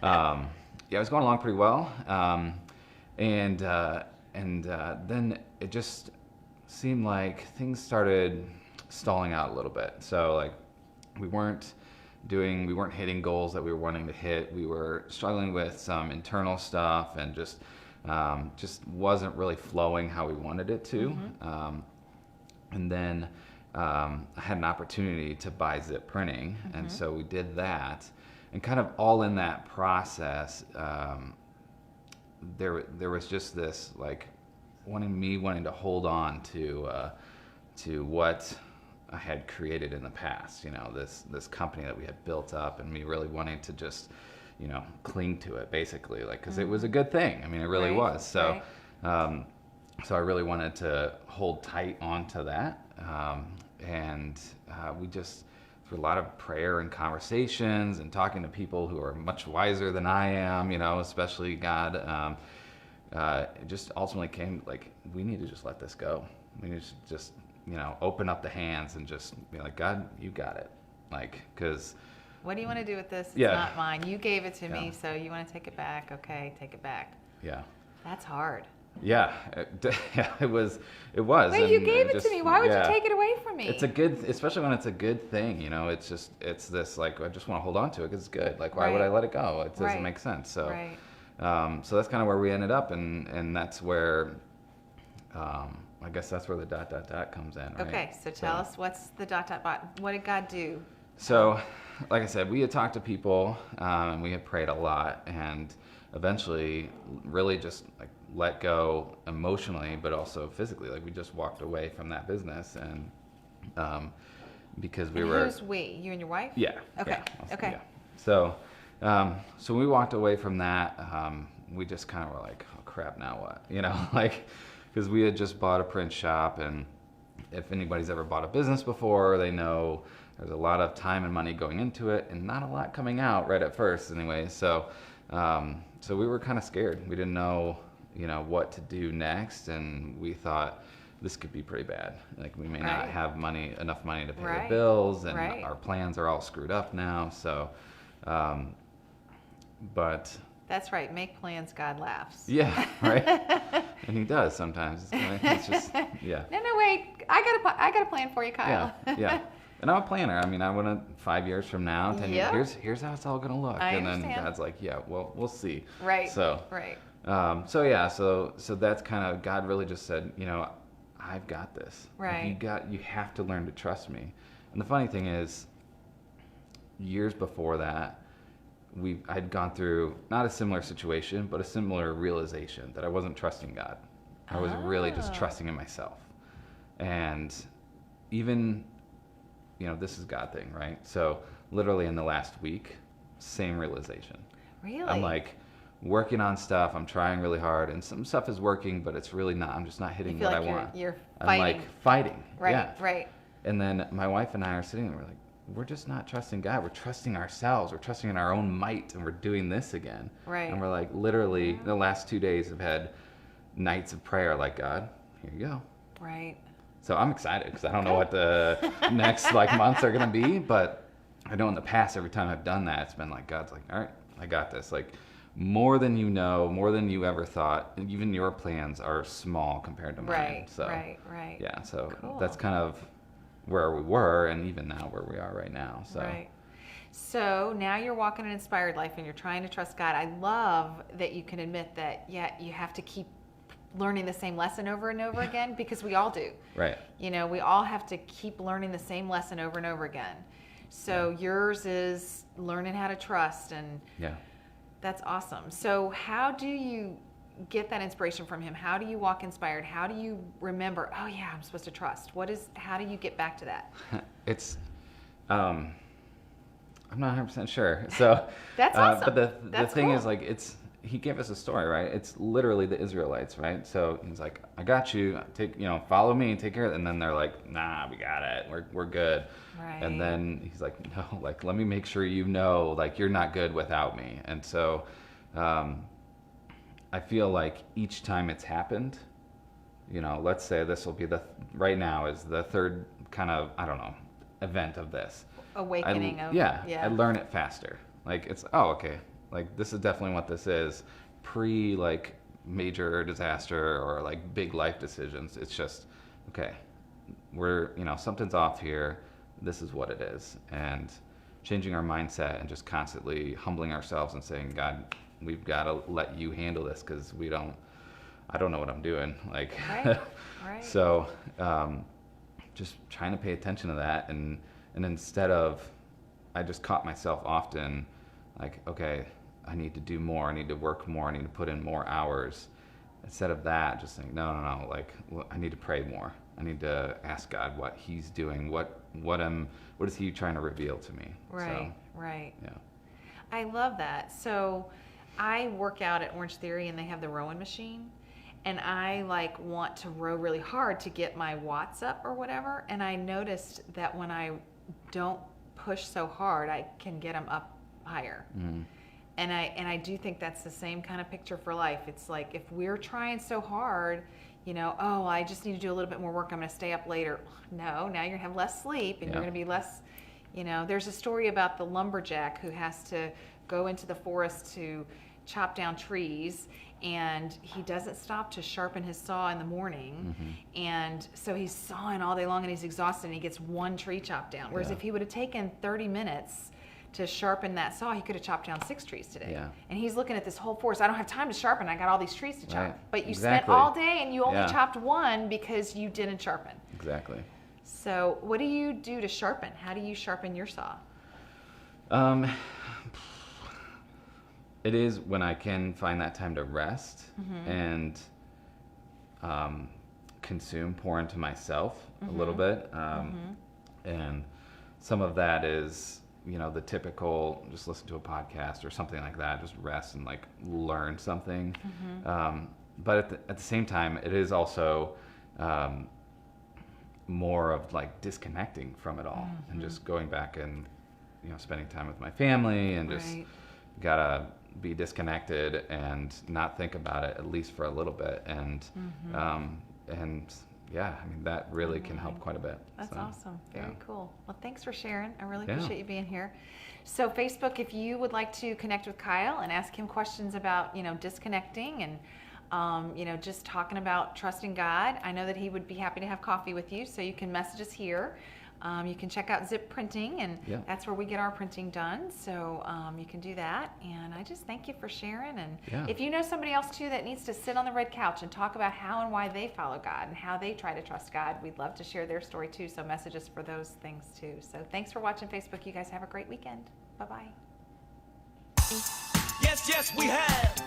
Yeah, it was going along pretty well. And then it just seemed like things started stalling out a little bit. So like we weren't hitting goals that we were wanting to hit. We were struggling with some internal stuff and just wasn't really flowing how we wanted it to. And then I had an opportunity to buy zip printing, and so we did that. And kind of all in that process, there was just this like wanting to hold on to what I had created in the past. You know, this company that we had built up, and me really wanting to just, you know, cling to it basically, like because it was a good thing. I mean, it really was. So, so I really wanted to hold tight onto that, and we just, through a lot of prayer and conversations and talking to people who are much wiser than I am, you know, especially God, it just ultimately came like, we need to just let this go. We need to just, you know, open up the hands and just be like, God, you got it. Like, because what do you want to do with this? It's not mine. You gave it to me, so you want to take it back. Okay, take it back. Yeah. That's hard. Yeah, it was. Wait, you gave it to me. Why would you take it away from me? It's a good, especially when it's a good thing, you know, it's this, like, I just want to hold on to it because it's good. Like, why would I let it go? It doesn't make sense. So, so that's kind of where we ended up, and that's where, I guess that's where the ... comes in, right? Okay, so tell us, what's the ... What did God do? So, like I said, we had talked to people, and we had prayed a lot, and eventually really just like let go emotionally, but also physically. Like we just walked away from that business, and because we were. Who's we? You and your wife? Yeah. Okay. Yeah, okay. Yeah. So, so we walked away from that. We just kind of were like, oh crap, now what? You know, like, because we had just bought a print shop, and if anybody's ever bought a business before, they know there's a lot of time and money going into it, and not a lot coming out right at first, anyway. So, so we were kind of scared. We didn't know, you know, what to do next, and we thought this could be pretty bad. Like we may not have enough money to pay the bills, and our plans are all screwed up now. So, but that's right. Make plans, God laughs. Yeah, right. And he does sometimes. It's just yeah. No, wait. I got a plan for you, Kyle. Yeah, yeah. And I'm a planner. I mean, I want to 5 years from now, 10 years. Here's how it's all gonna look. And then God's like, yeah, well, we'll see. Right. So right. So yeah, so that's kind of, God really just said, you know, I've got this. Right. You have to learn to trust me. And the funny thing is, years before that, I'd gone through not a similar situation, but a similar realization that I wasn't trusting God. I was really just trusting in myself. And even, you know, this is God thing, right? So literally in the last week, same realization. Really? I'm like working on stuff. I'm trying really hard, and some stuff is working, but it's really not. I'm just not hitting what I want. You're I'm fighting. like fighting. Right. Yeah. Right. And then my wife and I are sitting there. We're like, we're just not trusting God. We're trusting ourselves. We're trusting in our own might, and we're doing this again. Right. And we're like, literally, the last 2 days have had nights of prayer. Like, God, here you go. Right. So I'm excited because I don't know what the next like months are gonna be, but I know in the past every time I've done that, it's been like God's like, all right, I got this. Like more than you know, more than you ever thought. And even your plans are small compared to mine. Right. So Right. yeah, so cool. that's kind of where we were, and even now where we are right now. So. Right. So now you're walking an inspired life, and you're trying to trust God. I love that you can admit that. Yeah, you have to keep learning the same lesson over and over again, because we all do. Right. You know, we all have to keep learning the same lesson over and over again. So yours is learning how to trust, and that's awesome. So how do you get that inspiration from him? How do you walk inspired? How do you remember, oh yeah, I'm supposed to trust? How do you get back to that? It's, I'm not 100% sure. So that's awesome. But the thing is, like, he gave us a story, right? It's literally the Israelites, right? So he's like, I got you. Follow me and take care of it. And then they're like, nah, we got it. We're good. Right. And then he's like, no, like, let me make sure you know, like, you're not good without me. And so, I feel like each time it's happened, you know, let's say this will be right now is the third kind of, I don't know, event of this. Awakening I learn it faster. Like, it's, oh, okay. like this is definitely what this is. Pre like major disaster or like big life decisions. It's just, okay, we're, something's off here. This is what it is. And changing our mindset and just constantly humbling ourselves and saying, God, we've got to let you handle this, because I don't know what I'm doing. Like, right. So just trying to pay attention to that. And instead of, I just caught myself often like, okay, I need to do more. I need to work more. I need to put in more hours. Instead of that, just saying, no. Like, I need to pray more. I need to ask God what He's doing. What is He trying to reveal to me? Right. Right. Yeah. I love that. So I work out at Orange Theory, and they have the rowing machine, and I like want to row really hard to get my watts up or whatever. And I noticed that when I don't push so hard, I can get them up higher. Mm-hmm. And I do think that's the same kind of picture for life. It's like, if we're trying so hard, I just need to do a little bit more work, I'm going to stay up later. No, now you're going to have less sleep, and you're going to be less, there's a story about the lumberjack who has to go into the forest to chop down trees, and he doesn't stop to sharpen his saw in the morning. Mm-hmm. And so he's sawing all day long, and he's exhausted, and he gets one tree chopped down. Whereas if he would have taken 30 minutes to sharpen that saw, he could have chopped down 6 trees today. Yeah. And he's looking at this whole forest. I don't have time to sharpen. I got all these trees to chop. Right. But you spent all day, and you only chopped one because you didn't sharpen. Exactly. So what do you do to sharpen? How do you sharpen your saw? It is when I can find that time to rest, mm-hmm. and pour into myself, mm-hmm. a little bit. Mm-hmm. And some of that is, the typical, just listen to a podcast or something like that, just rest and like learn something. Mm-hmm. But at the same time, it is also more of like disconnecting from it all, mm-hmm. and just going back and, spending time with my family, and just gotta be disconnected and not think about it, at least for a little bit. And, mm-hmm. That really can help quite a bit. That's awesome. Very cool. Well, thanks for sharing. I really appreciate you being here. So Facebook, if you would like to connect with Kyle and ask him questions about, disconnecting and, just talking about trusting God, I know that he would be happy to have coffee with you. So you can message us here. You can check out Zip Printing, and that's where we get our printing done. So you can do that. And I just thank you for sharing. And if you know somebody else too that needs to sit on the red couch and talk about how and why they follow God and how they try to trust God, we'd love to share their story too. So message us for those things too. So thanks for watching Facebook. You guys have a great weekend. Bye-bye. Yes, we have.